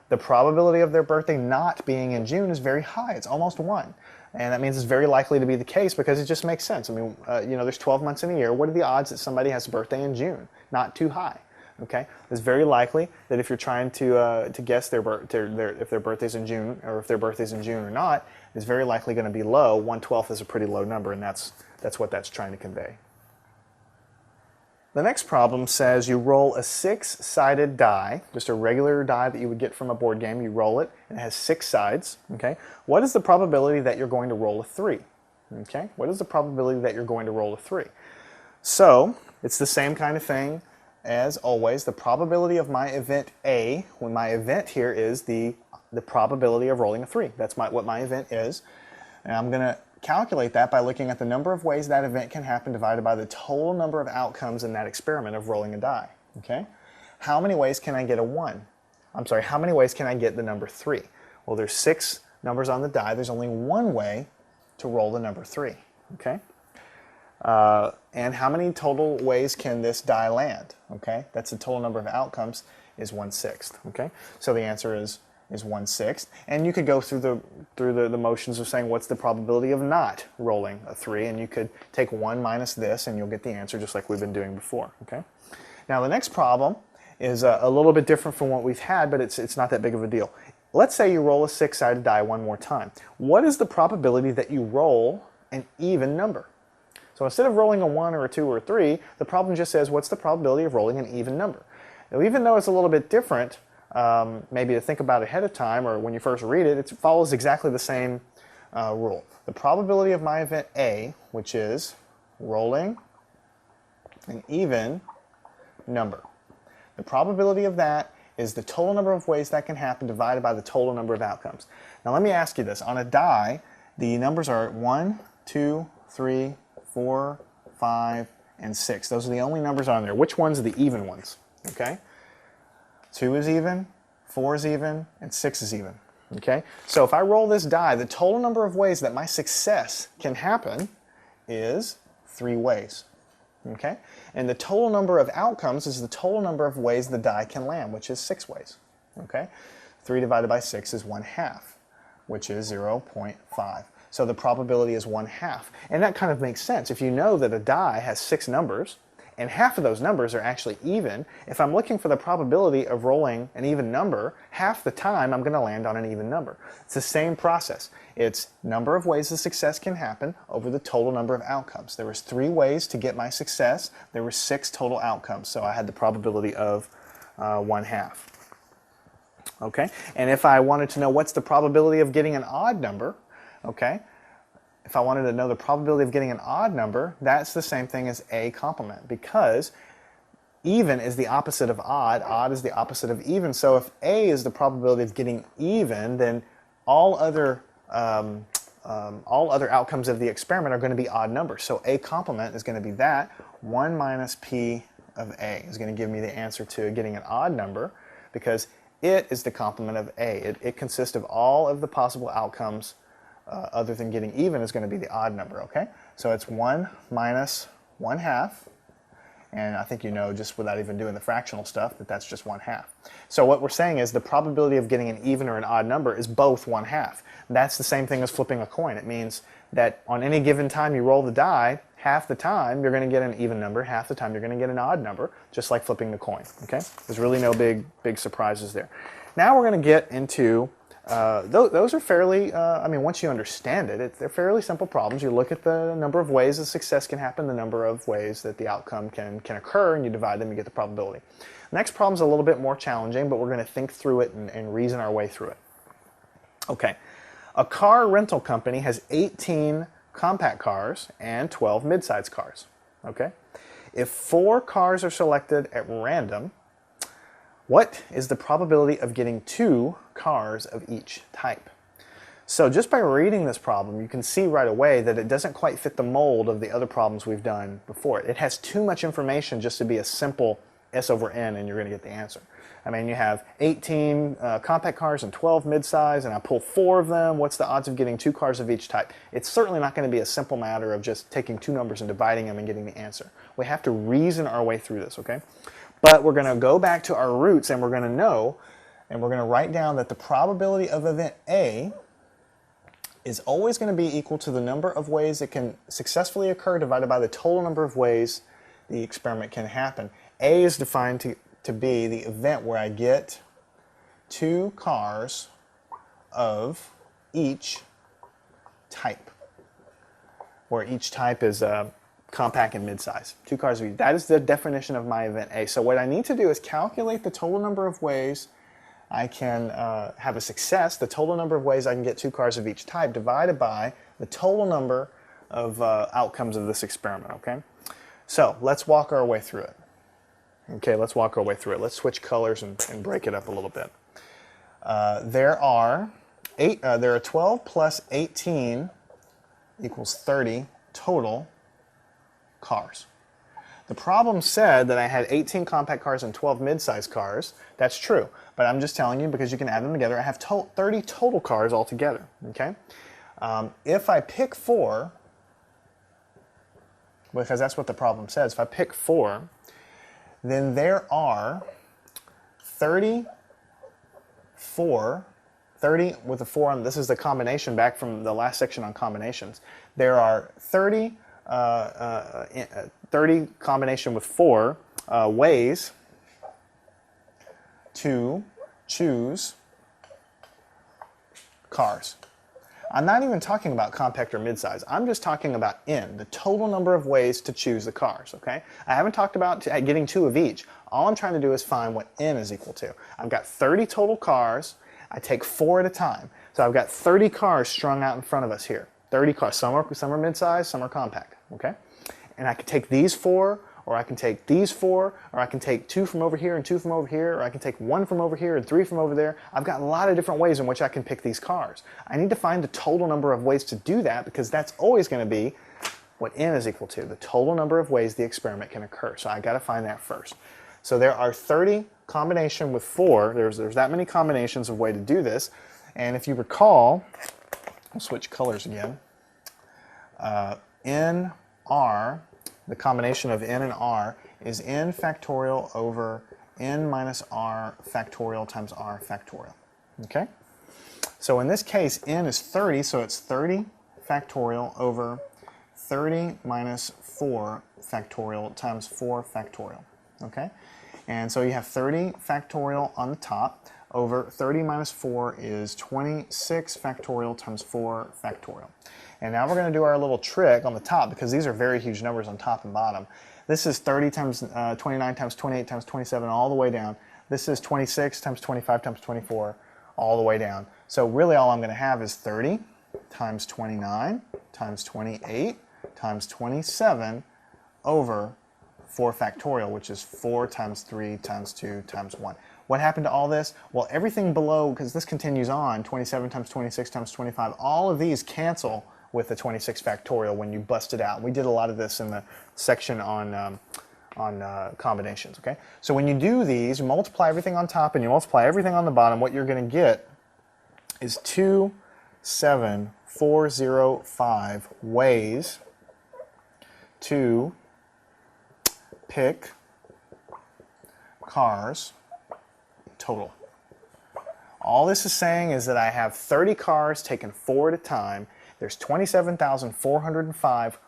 the probability of their birthday not being in June is very high. It's almost 1. And that means it's very likely to be the case because it just makes sense. I mean, you know, there's 12 months in a year. What are the odds that somebody has a birthday in June? Not too high. Okay, it's very likely that if you're trying to guess if their birthday's in June or if their birthday's in June or not, it's very likely going to be low. 1/12 is a pretty low number, and that's what that's trying to convey. The next problem says you roll a 6-sided die, just a regular die that you would get from a board game. You roll it, and it has 6 sides. Okay, what is the probability that you're going to roll a 3? Okay, what is the probability that you're going to roll a 3? So it's the same kind of thing. As always, the probability of my event A, when my event here is the probability of rolling a 3. That's what my event is. And I'm going to calculate that by looking at the number of ways that event can happen divided by the total number of outcomes in that experiment of rolling a die. Okay? How many ways can I get a 1? I'm sorry, how many ways can I get the number 3? Well, there's 6 numbers on the die. There's only one way to roll the number 3. Okay? And how many total ways can this die land? Okay, that's the total number of outcomes is 1/6. Okay, so the answer is 1/6. And you could go through the motions of saying what's the probability of not rolling a 3, and you could take 1 minus this, and you'll get the answer just like we've been doing before. Okay, now the next problem is a little bit different from what we've had, but it's not that big of a deal. Let's say you roll a 6-sided die one more time. What is the probability that you roll an even number? So instead of rolling a 1 or a 2 or a 3, the problem just says what's the probability of rolling an even number. Now, even though it's a little bit different, maybe to think about ahead of time or when you first read it, it follows exactly the same rule. The probability of my event A, which is rolling an even number. The probability of that is the total number of ways that can happen divided by the total number of outcomes. Now let me ask you this. On a die, the numbers are 1, 2, 3, 4, 5, and 6. Those are the only numbers on there. Which ones are the even ones? Okay? 2 is even, 4 is even, and 6 is even. Okay? So if I roll this die, the total number of ways that my success can happen is 3 ways. Okay? And the total number of outcomes is the total number of ways the die can land, which is 6 ways. Okay? 3 divided by 6 is 1/2, which is 0.5. So the probability is 1/2. And that kind of makes sense. If you know that a die has 6 numbers, and half of those numbers are actually even, if I'm looking for the probability of rolling an even number, half the time I'm going to land on an even number. It's the same process. It's number of ways the success can happen over the total number of outcomes. There was 3 ways to get my success. There were 6 total outcomes, so I had the probability of 1/2. Okay, and if I wanted to know what's the probability of getting an odd number, okay, if I wanted to know the probability of getting an odd number, that's the same thing as A complement, because even is the opposite of odd is the opposite of even. So if A is the probability of getting even, then all other outcomes of the experiment are going to be odd numbers. So A complement is going to be that. 1 minus P of A is going to give me the answer to getting an odd number, because it is the complement of A. It consists of all of the possible outcomes other than getting even is going to be the odd number, okay? So it's 1 minus 1/2, and I think you know just without even doing the fractional stuff that that's just 1/2. So what we're saying is the probability of getting an even or an odd number is both 1/2. That's the same thing as flipping a coin. It means that on any given time you roll the die, half the time you're going to get an even number, half the time you're going to get an odd number, just like flipping the coin, okay? There's really no big surprises there. Now we're going to get into those are fairly, I mean, once you understand it, they're fairly simple problems. You look at the number of ways that success can happen, the number of ways that the outcome can occur, and you divide them, you get the probability. The next problem is a little bit more challenging, but we're going to think through it and reason our way through it. Okay, a car rental company has 18 compact cars and 12 mid-size cars. Okay, if 4 cars are selected at random, what is the probability of getting 2 cars of each type? So just by reading this problem, you can see right away that it doesn't quite fit the mold of the other problems we've done before. It has too much information just to be a simple S over N and you're going to get the answer. I mean, you have 18 compact cars and 12 midsize, and I pull 4 of them. What's the odds of getting 2 cars of each type? It's certainly not going to be a simple matter of just taking 2 numbers and dividing them and getting the answer. We have to reason our way through this, okay? But we're going to go back to our roots and we're going to know, and we're going to write down that the probability of event A is always going to be equal to the number of ways it can successfully occur divided by the total number of ways the experiment can happen. A is defined to be the event where I get 2 cars of each type, where each type is compact and midsize. 2 cars of each. That is the definition of my event A. So what I need to do is calculate the total number of ways I can have a success, the total number of ways I can get 2 cars of each type divided by the total number of outcomes of this experiment, okay? So let's walk our way through it. Okay, let's walk our way through it. Let's switch colors and break it up a little bit. There are 12 plus 18 equals 30 total cars. The problem said that I had 18 compact cars and 12 mid-size cars. That's true, but I'm just telling you because you can add them together. I have 30 total cars altogether, okay? If I pick 4, because that's what the problem says, if I pick 4, then there are 30 with a 4 on, this is the combination back from the last section on combinations. There are 30 combination with 4 ways to choose cars. I'm not even talking about compact or midsize. I'm just talking about N, the total number of ways to choose the cars, okay? I haven't talked about getting 2 of each. All I'm trying to do is find what N is equal to. I've got 30 total cars. I take 4 at a time. So I've got 30 cars strung out in front of us here. 30 cars. Some are midsize, some are compact, okay? And I could take these 4, or I can take these 4, or I can take 2 from over here and 2 from over here, or I can take 1 from over here and 3 from over there. I've got a lot of different ways in which I can pick these cars. I need to find the total number of ways to do that, because that's always going to be what n is equal to, the total number of ways the experiment can occur. So I got to find that first. So there are 30 combination with 4. There's that many combinations of way to do this. And if you recall, I'll switch colors again. NR, the combination of n and r, is n factorial over n minus r factorial times r factorial. Okay? So in this case, n is 30, so it's 30 factorial over 30 minus 4 factorial times 4 factorial. Okay? And so you have 30 factorial on the top over 30 minus 4 is 26 factorial times 4 factorial. And now we're going to do our little trick on the top, because these are very huge numbers on top and bottom. This is 30 times 29 times 28 times 27 all the way down. This is 26 times 25 times 24 all the way down. So really all I'm going to have is 30 times 29 times 28 times 27 over 4 factorial, which is 4 times 3 times 2 times 1. What happened to all this? Well, everything below, because this continues on, 27 times 26 times 25, all of these cancel with the 26 factorial when you bust it out. We did a lot of this in the section on combinations, okay? So when you do these, you multiply everything on top and you multiply everything on the bottom, what you're going to get is 2,7,405 ways to pick cars total. All this is saying is that I have 30 cars taken 4 at a time. There's 27,405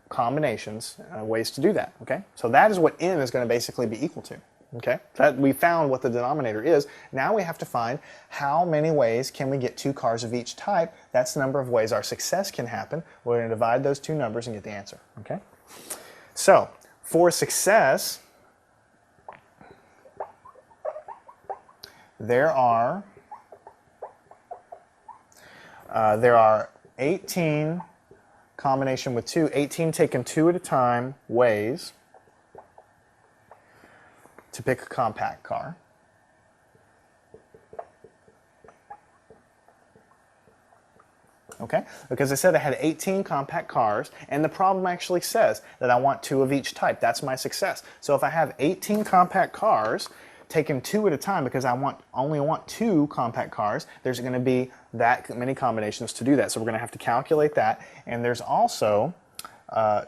combinations, ways to do that, okay? So that is what n is going to basically be equal to, okay? That we found what the denominator is. Now we have to find how many ways can we get 2 cars of each type. That's the number of ways our success can happen. We're going to divide those two numbers and get the answer, okay? So for success, there are 18 combination with 2, 18 taken 2 at a time ways to pick a compact car. Okay? Because I said I had 18 compact cars, and the problem actually says that I want 2 of each type. That's my success. So if I have 18 compact cars taken 2 at a time, because I only want 2 compact cars, there's going to be that many combinations to do that. So we're going to have to calculate that. And there's also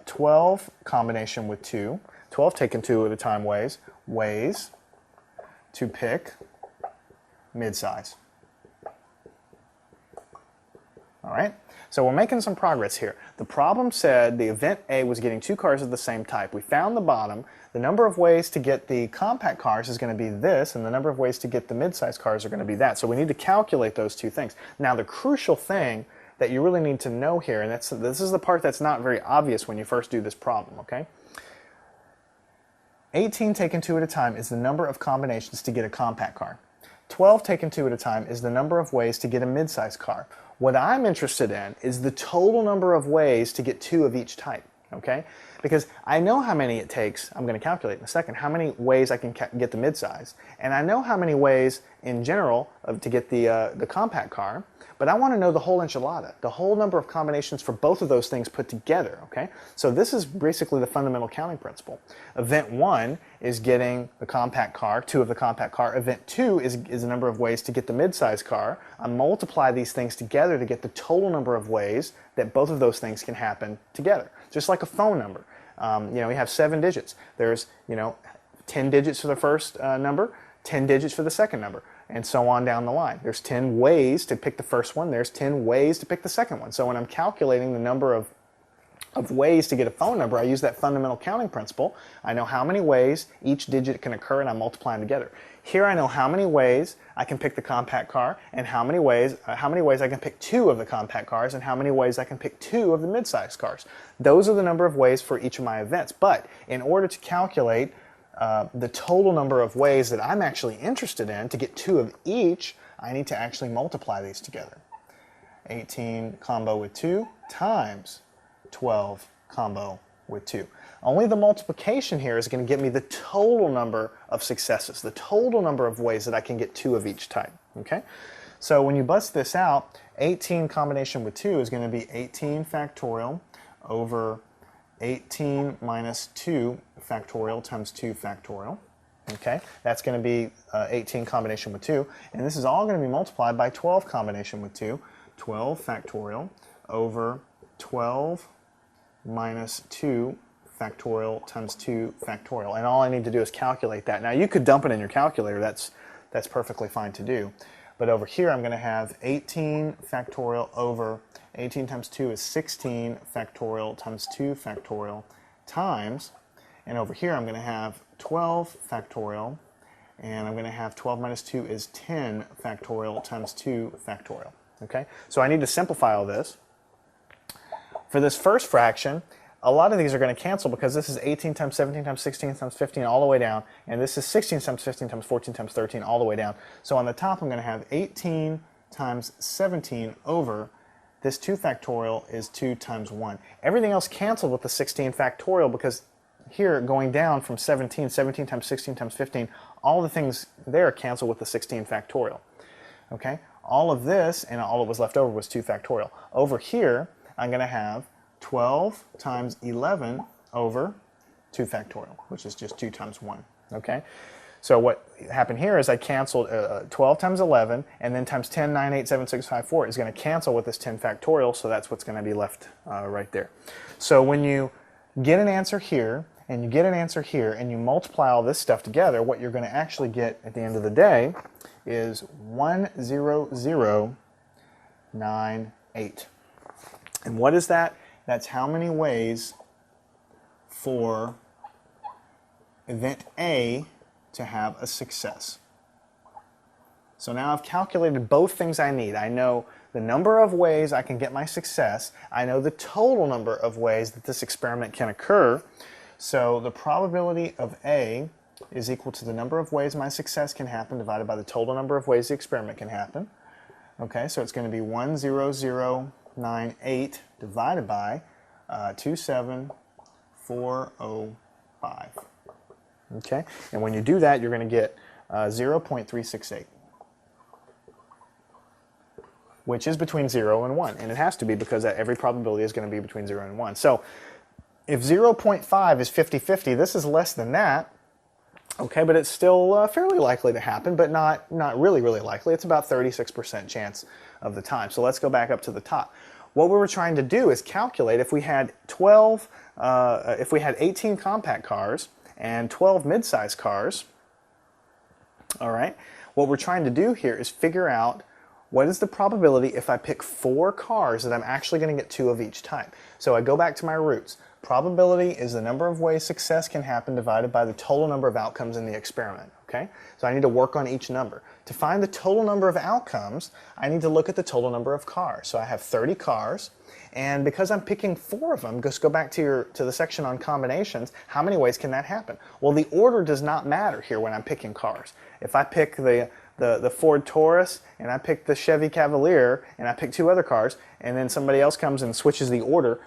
12 combination with 2, 12 taken 2 at a time ways to pick midsize. All right? So we're making some progress here. The problem said the event A was getting 2 cars of the same type. We found the bottom. The number of ways to get the compact cars is going to be this, and the number of ways to get the mid-size cars are going to be that. So we need to calculate those two things. Now the crucial thing that you really need to know here, and this is the part that's not very obvious when you first do this problem, okay? 18 taken 2 at a time is the number of combinations to get a compact car. 12 taken 2 at a time is the number of ways to get a mid-size car. What I'm interested in is the total number of ways to get 2 of each type, okay? Because I know how many it takes, I'm going to calculate in a second, how many ways I can get the midsize, and I know how many ways in general to get the compact car, but I want to know the whole enchilada, the whole number of combinations for both of those things put together, okay? So this is basically the fundamental counting principle. Event 1 is getting the compact car, 2 of the compact car. Event 2 is the number of ways to get the midsize car. I multiply these things together to get the total number of ways that both of those things can happen together, just like a phone number. You know, we have 7 digits. There's, 10 digits for the first number, 10 digits for the second number, and so on down the line. There's 10 ways to pick the first one. There's 10 ways to pick the second one. So when I'm calculating the number of ways to get a phone number, I use that fundamental counting principle. I know how many ways each digit can occur, and I multiply them together. Here I know how many ways I can pick the compact car, and how many ways I can pick 2 of the compact cars, and how many ways I can pick 2 of the mid-size cars. Those are the number of ways for each of my events. But in order to calculate the total number of ways that I'm actually interested in to get 2 of each, I need to actually multiply these together. 18 combo with 2 times 12 combo with 2. Only the multiplication here is going to give me the total number of successes, the total number of ways that I can get 2 of each type. Okay? So when you bust this out, 18 combination with 2 is going to be 18 factorial over 18 minus 2 factorial times 2 factorial. Okay, that's going to be 18 combination with 2, and this is all going to be multiplied by 12 combination with 2, 12 factorial over 12 minus 2 factorial times 2 factorial, and all I need to do is calculate that. Now you could dump it in your calculator, that's perfectly fine to do, but over here I'm going to have 18 factorial over 18 times 2 is 16 factorial times 2 factorial times, and over here I'm going to have 12 factorial, and I'm going to have 12 minus 2 is 10 factorial times 2 factorial. Okay, so I need to simplify all this. For this first fraction, a lot of these are going to cancel because this is 18 times 17 times 16 times 15 all the way down, and this is 16 times 15 times 14 times 13 all the way down. So on the top I'm going to have 18 times 17 over this 2 factorial is 2 times 1. Everything else canceled with the 16 factorial because here going down from 17 times 16 times 15, all the things there cancel with the 16 factorial. Okay, all of this and all that was left over was 2 factorial. Over here I'm going to have 12 times 11 over 2 factorial, which is just 2 times 1. Okay, so what happened here is I canceled 12 times 11, and then times 10, 9, 8, 7, 6, 5, 4 is going to cancel with this 10 factorial, so that's what's going to be left right there. So when you get an answer here, and you get an answer here, and you multiply all this stuff together, what you're going to actually get at the end of the day is 10098. And what is that? That's how many ways for event A to have a success. So now I've calculated both things I need. I know the number of ways I can get my success. I know the total number of ways that this experiment can occur. So the probability of A is equal to the number of ways my success can happen divided by the total number of ways the experiment can happen. Okay, so it's going to be 10098 divided by 27405. Okay, and when you do that, you're going to get 0.368, which is between 0 and 1, and it has to be because every probability is going to be between 0 and 1. So if 0.5 is 50-50, this is less than that, okay, but it's still fairly likely to happen, but not really likely. It's about 36% chance of the time. So let's go back up to the top. What we were trying to do is calculate if we had 18 compact cars and 12 mid-size cars, all right, what we're trying to do here is figure out what is the probability if I pick 4 cars that I'm actually going to get 2 of each type. So I go back to my roots. Probability is the number of ways success can happen divided by the total number of outcomes in the experiment. Okay? So I need to work on each number. To find the total number of outcomes, I need to look at the total number of cars. So I have 30 cars, and because I'm picking 4 of them, just go back to the section on combinations, how many ways can that happen? Well, the order does not matter here when I'm picking cars. If I pick the Ford Taurus, and I pick the Chevy Cavalier, and I pick 2 other cars, and then somebody else comes and switches the order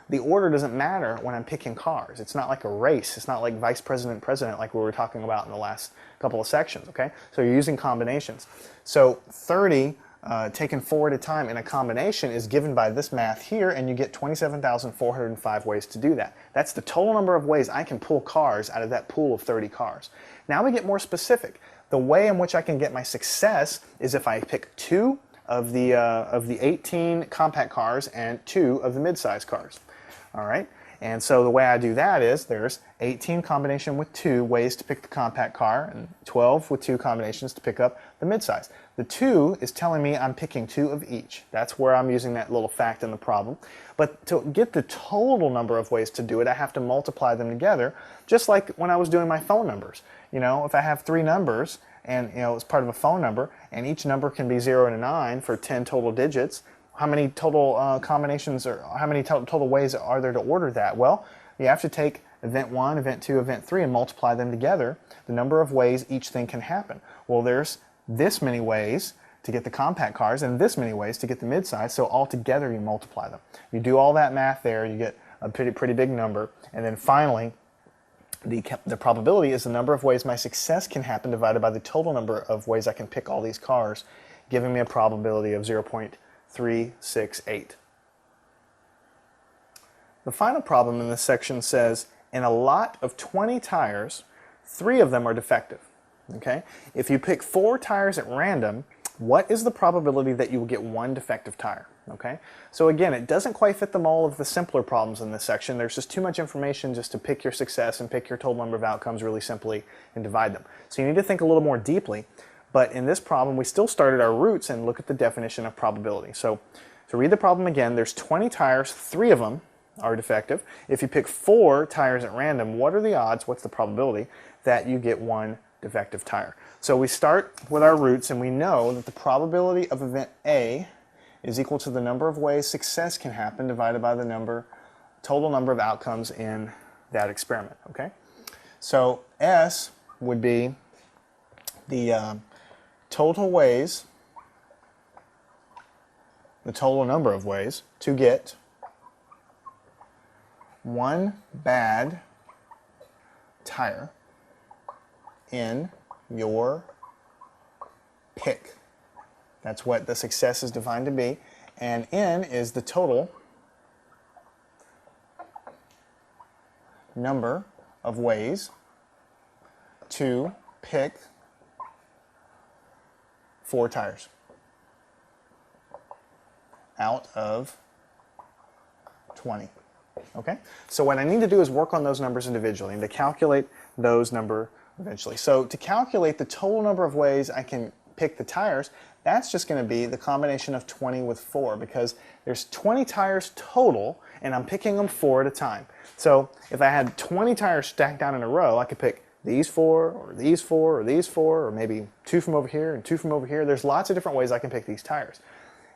doesn't matter when I'm picking cars. It's not like a race. It's not like vice president, president like we were talking about in the last couple of sections, okay? So you're using combinations. So 30 taken 4 at a time in a combination is given by this math here, and you get 27,405 ways to do that. That's the total number of ways I can pull cars out of that pool of 30 cars. Now we get more specific. The way in which I can get my success is if I pick 2 of the 18 compact cars and 2 of the mid-size cars. All right, and so the way I do that is there's 18 combination with 2 ways to pick the compact car and 12 with 2 combinations to pick up the mid-size. The 2 is telling me I'm picking 2 of each. That's where I'm using that little fact in the problem. But to get the total number of ways to do it, I have to multiply them together, just like when I was doing my phone numbers. You know, if I have 3 numbers and, you know, it's part of a phone number, and each number can be 0 to 9 for 10 total digits, how many total combinations or how many total ways are there to order that? Well, you have to take event 1, event 2, event 3 and multiply them together, the number of ways each thing can happen. Well, there's this many ways to get the compact cars and this many ways to get the midsize, so all together you multiply them. You do all that math there, you get a pretty big number. And then finally, the probability is the number of ways my success can happen divided by the total number of ways I can pick all these cars, giving me a probability of 0.368. The final problem in this section says, in a lot of 20 tires, 3 of them are defective. Okay? If you pick 4 tires at random, what is the probability that you will get 1 defective tire? Okay? So again, it doesn't quite fit the mold of the simpler problems in this section. There's just too much information just to pick your success and pick your total number of outcomes really simply and divide them. So you need to think a little more deeply. But in this problem, we still started our roots and look at the definition of probability. So to read the problem again, there's 20 tires, 3 of them are defective. If you pick 4 tires at random, what are the odds, what's the probability that you get 1 defective tire? So we start with our roots, and we know that the probability of event A is equal to the number of ways success can happen divided by the total number of outcomes in that experiment. Okay? So S would be the total ways, the total number of ways to get 1 bad tire in your pick. That's what the success is defined to be. And N is the total number of ways to pick 4 tires out of 20. Okay? So what I need to do is work on those numbers individually and to calculate those numbers eventually. So to calculate the total number of ways I can pick the tires, that's just going to be the combination of 20 with 4, because there's 20 tires total and I'm picking them 4 at a time. So if I had 20 tires stacked down in a row, I could pick these 4 or these 4 or these 4 or maybe 2 from over here and 2 from over here. There's lots of different ways I can pick these tires.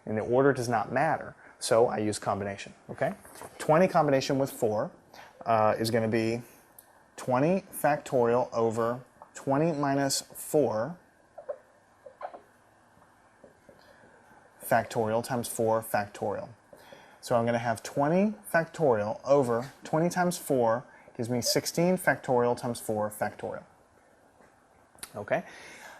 And the order does not matter. So I use combination. Okay? 20 combination with 4 is going to be 20 factorial over 20 minus 4 factorial times 4 factorial. So I'm going to have 20 factorial over 20 times 4 gives me 16 factorial times 4 factorial. Okay?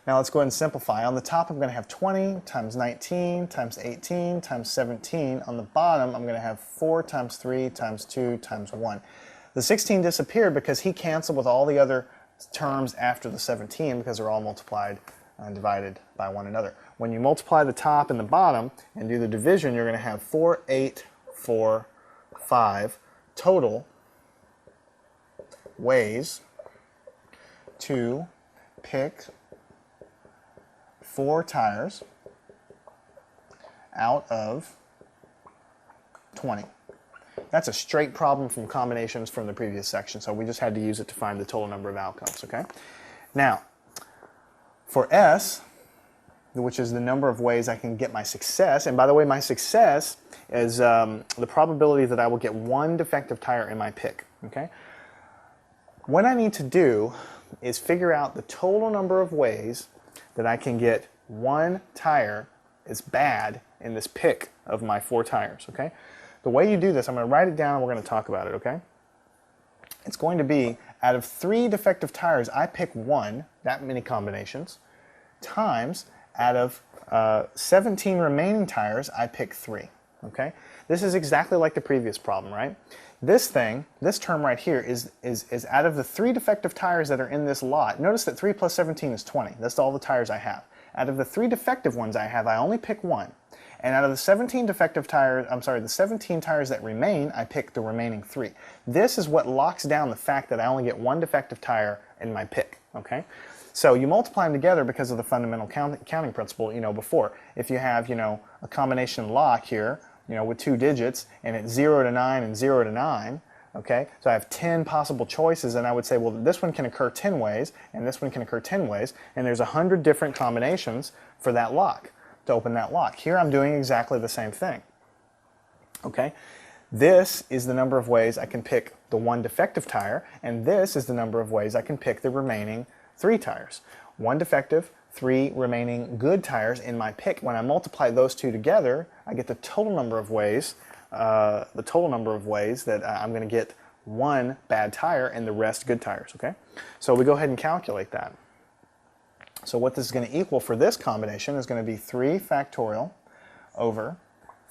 Now let's go ahead and simplify. On the top I'm going to have 20 times 19 times 18 times 17. On the bottom I'm going to have 4 times 3 times 2 times 1. The 16 disappeared because he canceled with all the other terms after the 17 because they're all multiplied and divided by one another. When you multiply the top and the bottom and do the division, you're going to have 4, 8, 4, 5 total ways to pick 4 tires out of 20. That's a straight problem from combinations from the previous section, so we just had to use it to find the total number of outcomes, okay? Now, for S, which is the number of ways I can get my success, and by the way, my success is the probability that I will get 1 defective tire in my pick, okay? What I need to do is figure out the total number of ways that I can get 1 tire is bad in this pick of my 4 tires, okay? The way you do this, I'm going to write it down and we're going to talk about it, okay? It's going to be, out of 3 defective tires, I pick 1, that many combinations, times, out of 17 remaining tires, I pick 3, okay? This is exactly like the previous problem, right? This thing, this term right here is out of the 3 defective tires that are in this lot. Notice that 3 plus 17 is 20. That's all the tires I have. Out of the 3 defective ones I have, I only pick 1. And out of the 17 defective tires, the 17 tires that remain, I pick the remaining 3. This is what locks down the fact that I only get 1 defective tire in my pick, okay? So you multiply them together because of the fundamental counting principle, before. If you have, a combination lock here, with 2 digits, and it's 0 to 9 and 0 to 9, okay? So I have 10 possible choices, and I would say, well, this one can occur 10 ways, and this one can occur 10 ways, and there's 100 different combinations for that lock, to open that lock. Here I'm doing exactly the same thing, okay? This is the number of ways I can pick the 1 defective tire, and this is the number of ways I can pick the remaining 3 tires. 1 defective, 3 remaining good tires in my pick. When I multiply those two together, I get the total number of ways the total number of ways that I'm going to get one bad tire and the rest good tires, okay? So we go ahead and calculate that. So what this is going to equal for this combination is going to be 3 factorial over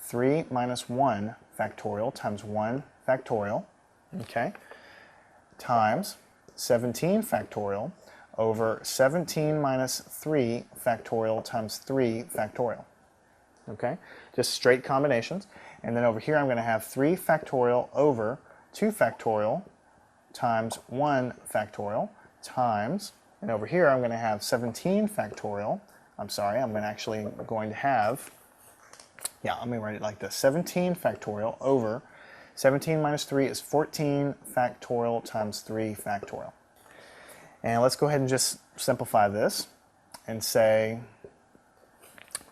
3 minus 1 factorial times 1 factorial, okay, times 17 factorial over 17 minus 3 factorial times 3 factorial, okay? Just straight combinations. And then over here I'm going to have 3 factorial over 2 factorial times 1 factorial times, and over here I'm going to have 17 factorial. I'm sorry, I'm actually going to have, yeah, let me write it like this. 17 factorial over 17 minus 3 is 14 factorial times 3 factorial. And let's go ahead and just simplify this and say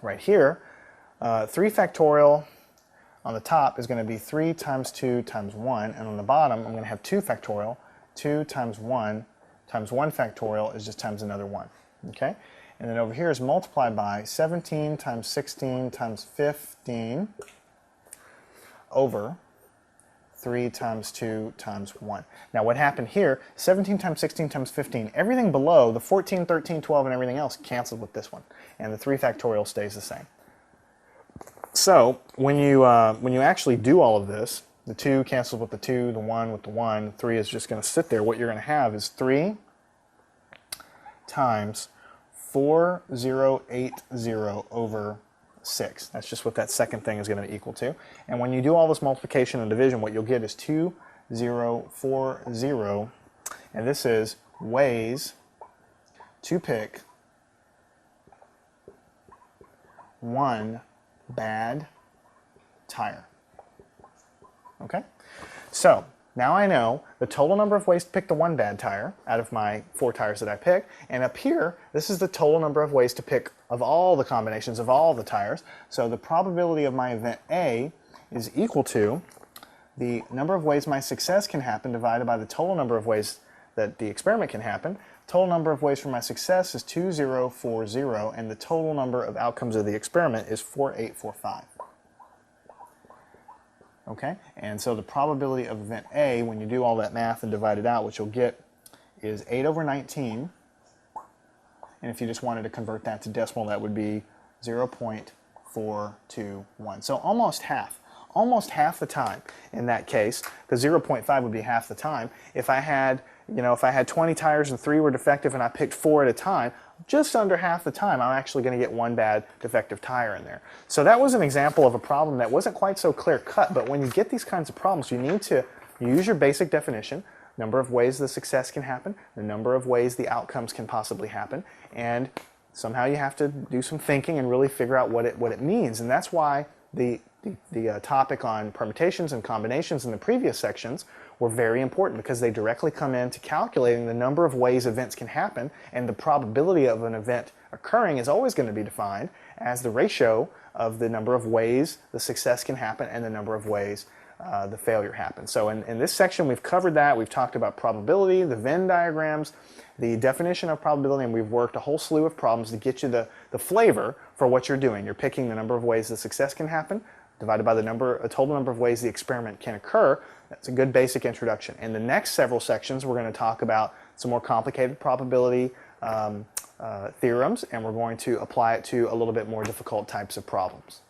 right here, 3 factorial on the top is going to be 3 times 2 times 1, and on the bottom I'm going to have 2 factorial. 2 times 1 factorial is just times another 1. Okay? And then over here is multiplied by 17 times 16 times 15 over 3 times 2 times 1. Now what happened here, 17 times 16 times 15, everything below, the 14, 13, 12, and everything else canceled with this one. And the 3 factorial stays the same. So when you actually do all of this, the 2 cancels with the 2, the 1 with the 1, 3 is just going to sit there. What you're going to have is 3 times 4080 over 6. That's just what that second thing is going to equal to. And when you do all this multiplication and division, what you'll get is 2040, and this is ways to pick one bad tire. Okay? So now I know the total number of ways to pick the one bad tire out of my 4 tires that I pick, and up here this is the total number of ways to pick of all the combinations of all the tires. So the probability of my event A is equal to the number of ways my success can happen divided by the total number of ways that the experiment can happen. Total number of ways for my success is 2040, and the total number of outcomes of the experiment is 4845. Okay, and so the probability of event A, when you do all that math and divide it out, what you'll get is 8 over 19, and if you just wanted to convert that to decimal, that would be 0.421. So almost half the time in that case, because 0.5 would be half the time. If I had, if I had 20 tires and 3 were defective and I picked 4 at a time, just under half the time I'm actually going to get one bad defective tire in there. So that was an example of a problem that wasn't quite so clear cut, but when you get these kinds of problems, you need to use your basic definition, number of ways the success can happen, the number of ways the outcomes can possibly happen, and somehow you have to do some thinking and really figure out what it means. And that's why the topic on permutations and combinations in the previous sections were very important, because they directly come into calculating the number of ways events can happen, and the probability of an event occurring is always going to be defined as the ratio of the number of ways the success can happen and the number of ways the failure happens. So in this section we've covered that. We've talked about probability, the Venn diagrams, the definition of probability, and we've worked a whole slew of problems to get you the flavor for what you're doing. You're picking the number of ways the success can happen divided by the total number of ways the experiment can occur. That's a good basic introduction. In the next several sections, we're going to talk about some more complicated probability theorems, and we're going to apply it to a little bit more difficult types of problems.